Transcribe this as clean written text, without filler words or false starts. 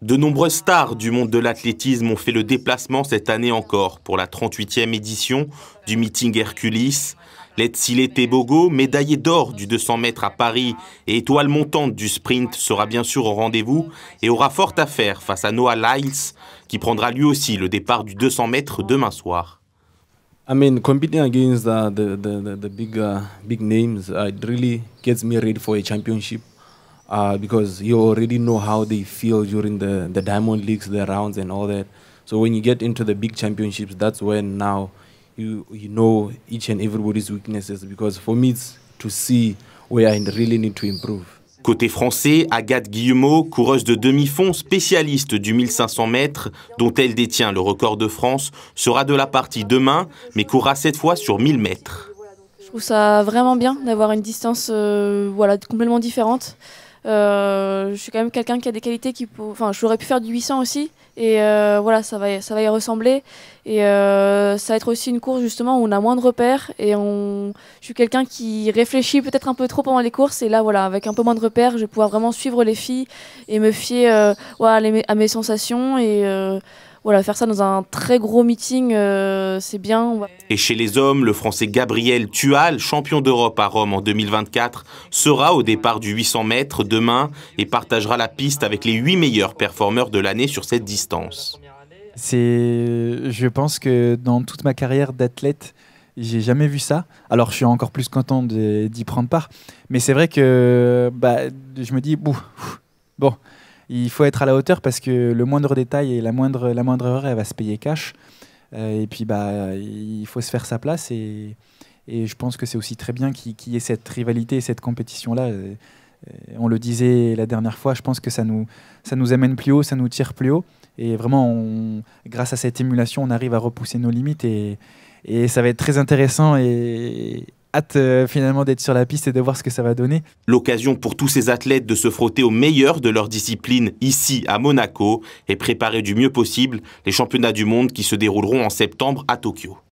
De nombreuses stars du monde de l'athlétisme ont fait le déplacement cette année encore pour la 38e édition du meeting Hercules. Letsile Tebogo, médaillé d'or du 200 mètres à Paris et étoile montante du sprint, sera bien sûr au rendez-vous et aura fort à faire face à Noah Lyles, qui prendra lui aussi le départ du 200 mètres demain soir. I mean, competing against the big names, it really gets me ready for a championship. Because you already know how they feel during the Diamond Leagues, the rounds and all that. So when you get into the big championships, that's when now you know each and everybody's weaknesses. Because for me, it's to see where I really need to improve. Côté français, Agathe Guillemot, coureuse de demi-fond, spécialiste du 1500 mètres, dont elle détient le record de France, sera de la partie demain, mais courra cette fois sur 1000 mètres. Je trouve ça vraiment bien d'avoir une distance complètement différente. Je suis quand même quelqu'un qui a des qualités j'aurais pu faire du 800 aussi et ça va y ressembler et ça va être aussi une course justement où on a moins de repères et je suis quelqu'un qui réfléchit peut-être un peu trop pendant les courses et là avec un peu moins de repères je vais pouvoir vraiment suivre les filles et me fier à mes sensations et faire ça dans un très gros meeting, c'est bien. Et chez les hommes, le Français Gabriel Tual, champion d'Europe à Rome en 2024, sera au départ du 800 mètres demain et partagera la piste avec les 8 meilleurs performeurs de l'année sur cette distance. Je pense que dans toute ma carrière d'athlète, j'ai jamais vu ça. Alors, je suis encore plus content d'y prendre part. Mais c'est vrai que je me dis, bon, il faut être à la hauteur parce que le moindre détail et la moindre erreur, elle va se payer cash. Et puis, il faut se faire sa place. Et je pense que c'est aussi très bien qu'il y ait cette rivalité et cette compétition-là. On le disait la dernière fois, je pense que ça nous amène plus haut, ça nous tire plus haut. Et vraiment, grâce à cette émulation, on arrive à repousser nos limites. Et ça va être très intéressant et hâte finalement d'être sur la piste et de voir ce que ça va donner. L'occasion pour tous ces athlètes de se frotter au meilleur de leur discipline ici à Monaco et préparer du mieux possible les championnats du monde qui se dérouleront en septembre à Tokyo.